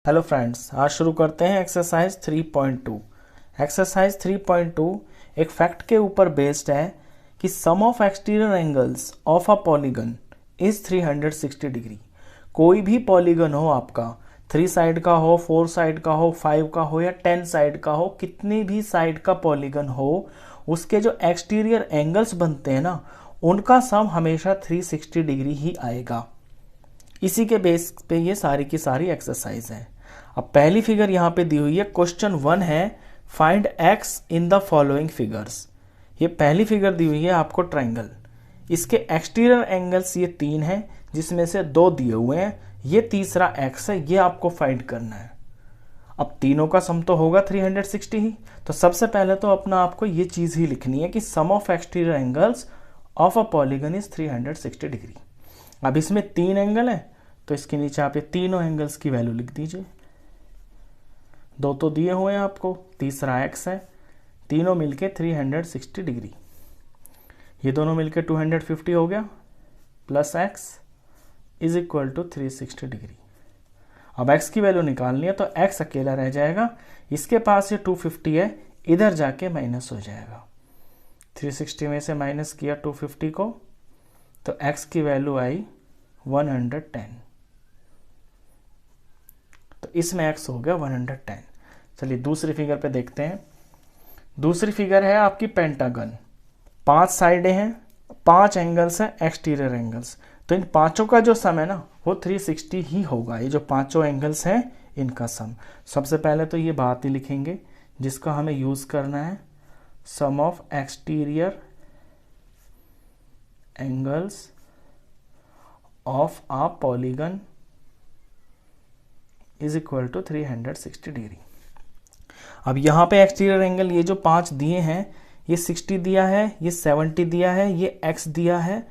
Hello friends, आज शुरू करते हैं एक्सरसाइज 3.2। एक्सरसाइज 3.2 एक फैक्ट के ऊपर बेस्ड है कि sum of exterior angles of a polygon is 360 degree. कोई भी पॉलीगन हो आपका, 3 साइड का हो, 4 साइड का हो, 5 का हो या 10 साइड का हो, कितनी भी साइड का पॉलीगन हो, उसके जो एक्सटीरियर एंगल्स बनते हैं ना, उनका सम हमेशा 360 डिग्री ही आएगा। इसी के बेस पे ये सारी की सारी एक्सरसाइज है। अब पहली फिगर यहाँ पे दी हुई है, क्वेश्चन 1 है find x in the following figures. ये पहली फिगर दी हुई है आपको ट्राइंगल, इसके एक्सटीरियर एंगल्स ये 3 हैं जिसमें से 2 दिए हुए हैं, ये तीसरा एक्स है, ये आपको फाइंड करना है। अब तीनों का सम तो होगा 360 ही, तो सबसे पहले तो अपना आपको ये चीज़ ही लिखनी है कि sum of exterior angles of a polygon is 360 degree. अब इसमें 3 एंगल है तो इसके नीचे आप ये तीनों एंगल्स की वैल्यू लिख दीजिए। 2 तो दिए हुए हैं आपको, तीसरा एक्स है, तीनों मिलके 360 डिग्री। ये दोनों मिलके 250 हो गया, plus x is equal to 360 degree. अब एक्स की वैल्यू निकालनी है तो एक्स अकेला रह जाएगा, इसके पास ये 250 है, इधर जाके माइनस हो जाएगा। 360 में से माइनस किया 250 को तो एक्स की वैल्यू आई 110, तो इसमें x हो गया 110। चलिए दूसरी फिगर पे देखते हैं। दूसरी फिगर है आपकी पेंटागन, 5 साइडें हैं, 5 एंगल्स हैं एक्सटीरियर एंगल्स, तो इन पांचों का जो सम है ना वो 360 ही होगा। ये जो पांचों एंगल्स हैं इनका सम। सबसे पहले तो ये बात ही लिखेंगे जिसका हमें यूज करना है, sum of exterior angles of a polygon is equal to 360 degree. अब यहाँ पे एक्सटीरियर एंगल ये जो 5 दिए हैं, ये 60 दिया है, ये 70 दिया है, ये x दिया है,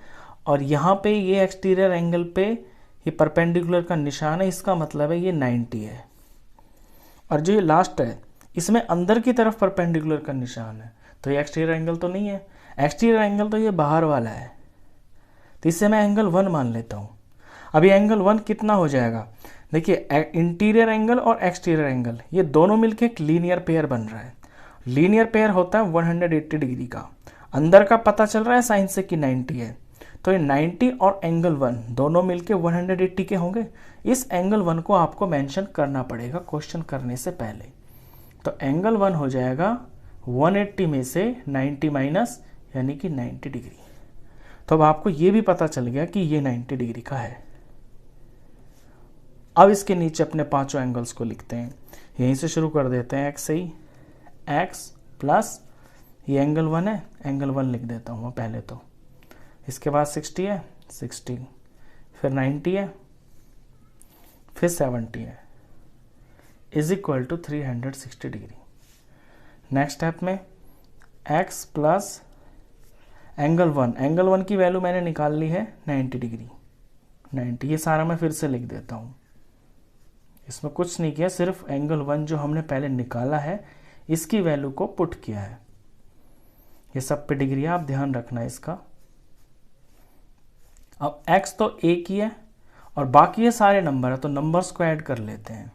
और यहाँ पे ये एक्सटीरियर एंगल पे ये परपेंडिकुलर का निशान है, इसका मतलब है ये 90 है। और जो ये लास्ट है इसमें अंदर की तरफ परपेंडिकुलर का निशान है, तो ये एक्सटीरियर एंगल तो नहीं है, एक्सटीरियर एंगल तो ये बाहर वाला है, तो इससे मैं एंगल 1 मान लेता हूँ। अब ये एंगल 1 कितना हो जाएगा, देखिए इंटीरियर एंगल और एक्सटीरियर एंगल ये दोनों मिलके एक लीनियर पेयर बन रहा है। लीनियर पेयर होता है 180 डिग्री का, अंदर का पता चल रहा है साइन से कि 90 है, तो ये 90 और एंगल 1 दोनों मिलके 180 के होंगे। इस एंगल 1 को आपको मेंशन करना पड़ेगा क्वेश्चन करने से पहले। तो एंगल 1 हो जाएगा 180 में से 90 माइनस, यानी कि 90 डिग्री। तो अब आपको ये भी पता चल गया कि ये 90 डिग्री का है। अब इसके नीचे अपने पांचों एंगल्स को लिखते हैं, यहीं से शुरू कर देते हैं, एक्स से ही, एक्स प्लस ये एंगल 1 है, एंगल 1 लिख देता हूँ मैं पहले तो, इसके बाद 60 है, 60 फिर 90 है, फिर 70 है, is equal to 360 degree. Next step में एक्स प्लस एंगल 1, एंगल 1 की वैल्यू मैंने निकाल ली है 90 डिग्री, 90, ये सारा मैं फिर से लिख देता हूँ, इसमें कुछ नहीं किया, सिर्फ एंगल 1 जो हमने पहले निकाला है इसकी वैल्यू को पुट किया है। ये सब पे डिग्री आप ध्यान रखना है इसका। अब x तो एक ही है और बाकी ये सारे नंबर है, तो नंबर्स को ऐड कर लेते हैं।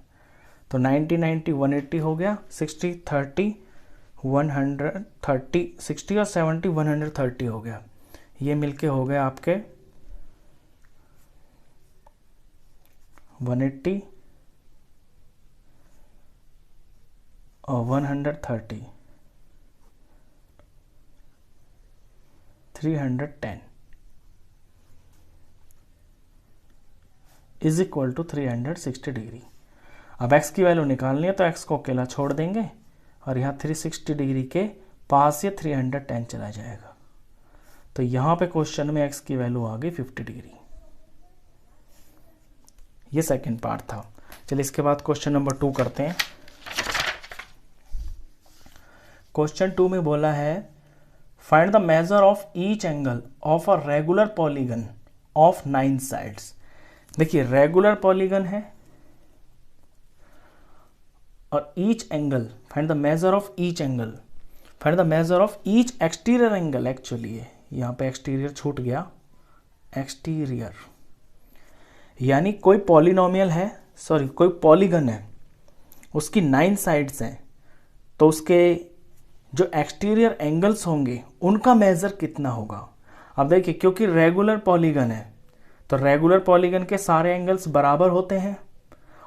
तो 90 90 180 हो गया, 60 30 130, 60 और 70 130 हो गया, ये मिलके हो गए आपके 180 और 130, 310 इज इक्वल टू 360 डिग्री। अब x की वैल्यू निकालनी है तो x को अकेला छोड़ देंगे और यहाँ 360 डिग्री के पास ये 310 चला जाएगा, तो यहाँ पे क्वेश्चन में x की वैल्यू आ गई 50 डिग्री। ये सेकंड पार्ट था। चलिए इसके बाद क्वेश्चन नंबर 2 करते हैं। क्वेश्चन 2 में बोला है find the measure of each angle of a regular polygon of 9 sides. देखिए रेगुलर पॉलीगन है और each angle, find the measure of each angle, find the measure of each exterior angle, actually है यहाँ पे exterior छूट गया, exterior यानी कोई पॉलिनोमियल है, सॉरी कोई पॉलीगन है, उसकी 9 साइड्स हैं, तो उसके जो एक्सटीरियर एंगल्स होंगे उनका मेजर कितना होगा। अब देखिए, क्योंकि रेगुलर पॉलीगन है तो रेगुलर पॉलीगन के सारे एंगल्स बराबर होते हैं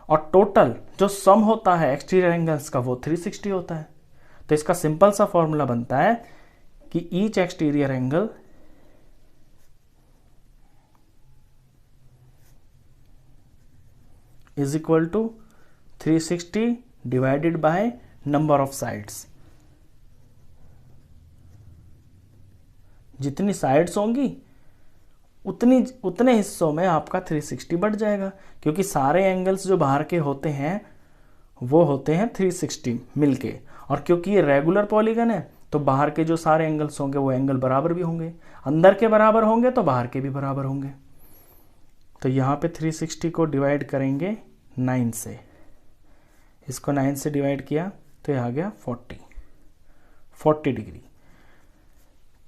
और टोटल जो सम होता है एक्सटीरियर एंगल्स का वो 360 होता है। तो इसका सिंपल सा फॉर्मूला बनता है कि each exterior angle is equal to 360 divided by number of sides. जितनी साइड्स होंगी उतने हिस्सों में आपका 360 बढ़ जाएगा, क्योंकि सारे एंगल्स जो बाहर के होते हैं वो होते हैं 360 मिलके, और क्योंकि ये रेगुलर पॉलीगन है तो बाहर के जो सारे एंगल्स होंगे वो एंगल बराबर भी होंगे, अंदर के बराबर होंगे तो बाहर के भी बराबर होंगे। तो यहाँ पे 360 को डिवाइड करेंगे 9 से, इसको 9 से डिवाइड किया तो ये आ गया 40 डिग्री।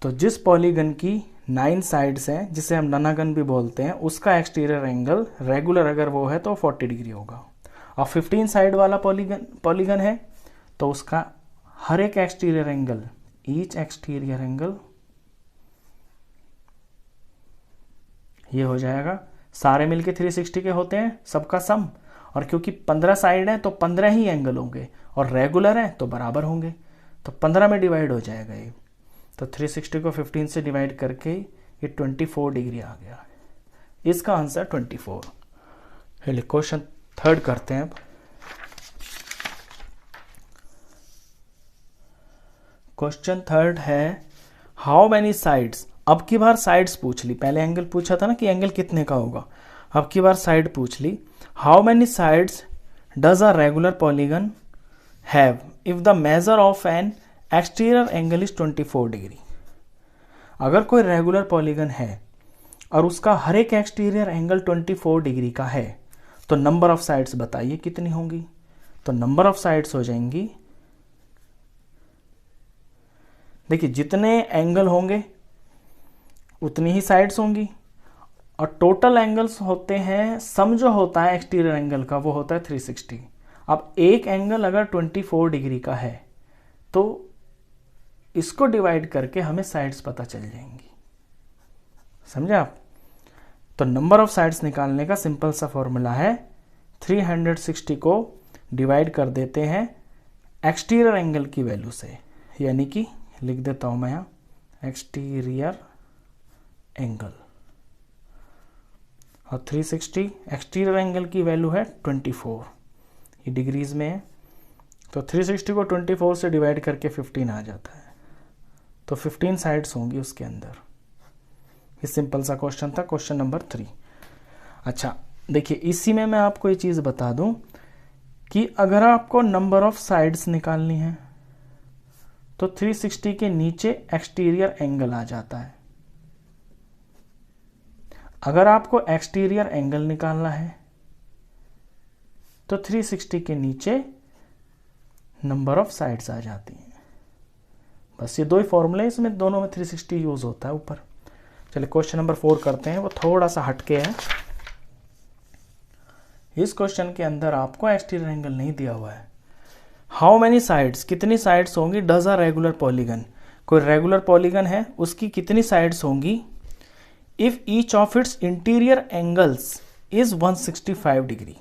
तो जिस पॉलीगन की 9 साइड्स हैं, जिसे हम ननागन भी बोलते हैं, उसका एक्सटीरियर एंगल रेगुलर अगर वो है तो 40 डिग्री होगा। और 15 साइड वाला पॉलीगन है तो उसका हर एक exterior angle, each exterior angle, ये हो जाएगा, सारे मिलके 360 के होते हैं सबका सम, और क्योंकि 15 साइड है तो 15 ही एंगल होंगे, और रेगुलर है तो बराबर होंगे, तो 15 में डिवाइड हो जाएगा ये। तो 360 को 15 से डिवाइड करके ये 24 डिग्री आ गया। इसका आंसर 24। चलिए क्वेश्चन थर्ड करते हैं। अब क्वेश्चन थर्ड है हाउ मैनी साइड्स। अब की बार साइड्स पूछ ली, पहले एंगल पूछा था ना कि एंगल कितने का होगा, अब की बार साइड पूछ ली। How many sides does a regular polygon have if the measure of an exterior angle is 24 degree. अगर कोई रेगुलर पॉलीगन है और उसका हर एक एक्सटीरियर एंगल 24 डिग्री का है तो नंबर ऑफ साइड्स बताइए कितनी होंगी। तो नंबर ऑफ साइड्स हो जाएंगी, देखिए जितने एंगल होंगे उतनी ही साइड्स होंगी, और टोटल एंगल्स होते हैं, सम जो होता है एक्सटीरियर एंगल का वो होता है 360। अब एक एंगल अगर 24 डिग्री का है तो इसको डिवाइड करके हमें साइड्स पता चल जाएंगी, समझे आप। तो नंबर ऑफ साइड्स निकालने का सिंपल सा फॉर्मूला है 360 को डिवाइड कर देते हैं एक्सटीरियर एंगल की वैल्यू से, यानी कि लिख देता हूं मैं यहाँ एक्सटीरियर एंगल, और 360 एक्सटीरियर एंगल की वैल्यू है 24, ये डिग्रीज में है। तो 360 को 24 से डिवाइड करके 15 आ जाता है, तो 15 साइड्स होंगी उसके अंदर। ये सिंपल सा क्वेश्चन था, क्वेश्चन नंबर 3। अच्छा देखिए, इसी में मैं आपको ये चीज़ बता दूं कि अगर आपको नंबर ऑफ साइड्स निकालनी है तो 360 के नीचे एक्सटीरियर एंगल आ जाता है। अगर आपको एक्सटीरियर एंगल निकालना है तो 360 के नीचे नंबर ऑफ साइड्स आ जाती हैं। बस ये दो ही फॉर्मूले, इसमें दोनों में 360 यूज होता है ऊपर। चलिए क्वेश्चन नंबर 4 करते हैं, वो थोड़ा सा हटके है। इस क्वेश्चन के अंदर आपको एक्सटीरियर एंगल नहीं दिया हुआ है। हाउ मेनी साइड्स, कितनी साइड्स होंगी, डज अ रेगुलर पॉलीगन, कोई रेगुलर पॉलीगन है उसकी कितनी साइड्स होंगी, if each of its interior angles is 165 degree.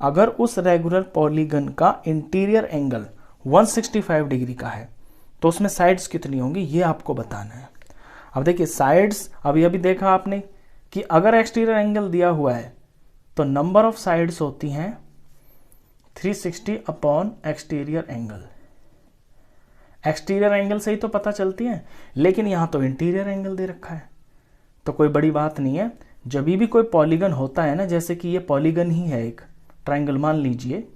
अगर उस रेगुलर पॉलीगन का इंटीरियर एंगल 165 डिग्री का है तो उसमें साइड्स कितनी होंगी, ये आपको बताना है। अब देखिए साइड्स, अभी अभी देखा आपने कि अगर एक्सटीरियर एंगल दिया हुआ है तो नंबर ऑफ साइड्स होती हैं 360 upon exterior angle. Exterior angle से ही तो पता चलती है, लेकिन यहां तो इंटीरियर एंगल दे रखा है, तो कोई बड़ी बात नहीं है। जब भी कोई पॉलीगन होता है ना, जैसे कि ये पॉलीगन ही है, एक ट्रायंगल मान लीजिए,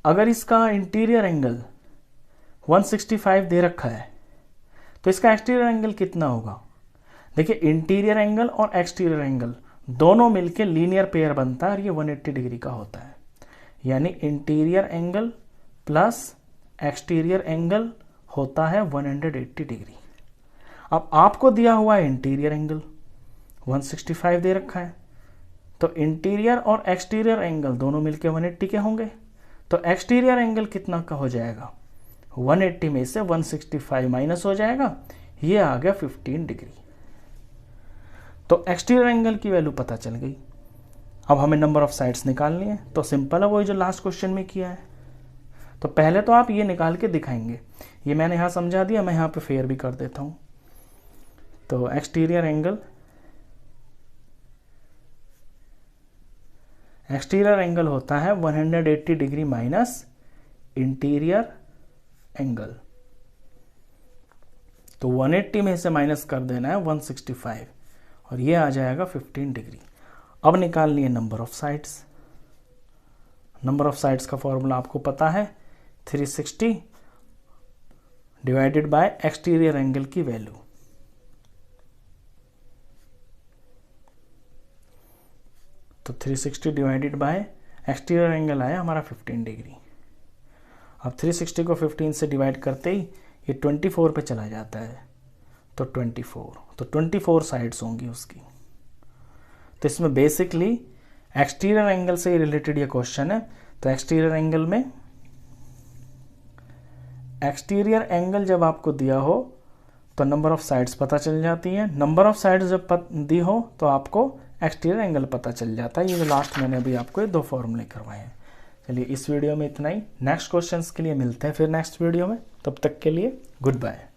अगर इसका इंटीरियर एंगल 165 दे रखा है तो इसका एक्सटीरियर एंगल कितना होगा। देखिए इंटीरियर एंगल और एक्सटीरियर एंगल दोनों मिलके लीनियर पेयर बनता है और ये 180 डिग्री का होता है, यानी interior angle plus exterior angle होता है 180 डिग्री। अब आपको दिया हुआ है इंटीरियर एंगल 165 दे रखा है, तो इंटीरियर और एक्सटीरियर एंगल दोनों मिलके 180 के होंगे, तो एक्सटीरियर एंगल कितना का हो जाएगा, 180 में से 165 माइनस हो जाएगा, ये आ गया 15 डिग्री। तो एक्सटीरियर एंगल की वैल्यू पता चल गई। अब हमें नंबर ऑफ साइड्स निकालनी है, तो सिंपल है वही जो लास्ट क्वेश्चन में किया है। तो पहले तो आप ये निकाल के दिखाएंगे, ये मैंने यहाँ समझा दिया, मैं यहाँ पे फेयर भी कर देता हूँ। तो एक्सटीरियर एंगल होता है 180 डिग्री माइनस इंटीरियर एंगल। तो 180 में से माइनस कर देना है 165 और ये आ जाएगा 15 डिग्री। अब निकालनी है number of sides. Number of sides का फॉर्मूला आपको पता है, 360 डिवाइडेड बाय एक्सटीरियर एंगल की वैल्यू। तो 360 डिवाइडेड बाय एक्सटीरियर एंगल आया हमारा 15 डिग्री। अब 360 को 15 से डिवाइड करते ही ये 24 पे चला जाता है, तो 24 साइड्स होंगी उसकी। तो इसमें बेसिकली एक्सटीरियर एंगल से ही रिलेटेड ये क्वेश्चन है। तो एक्सटीरियर एंगल जब आपको दिया हो तो नंबर ऑफ साइड्स पता चल जाती है, नंबर ऑफ साइड्स जब दी हो तो आपको एक्सटीरियर एंगल पता चल जाता है। ये जो लास्ट मैंने अभी आपको ये 2 फॉर्मूले करवाए हैं। चलिए इस वीडियो में इतना ही, नेक्स्ट क्वेश्चंस के लिए मिलते हैं फिर नेक्स्ट वीडियो में, तब तक के लिए गुड बाय।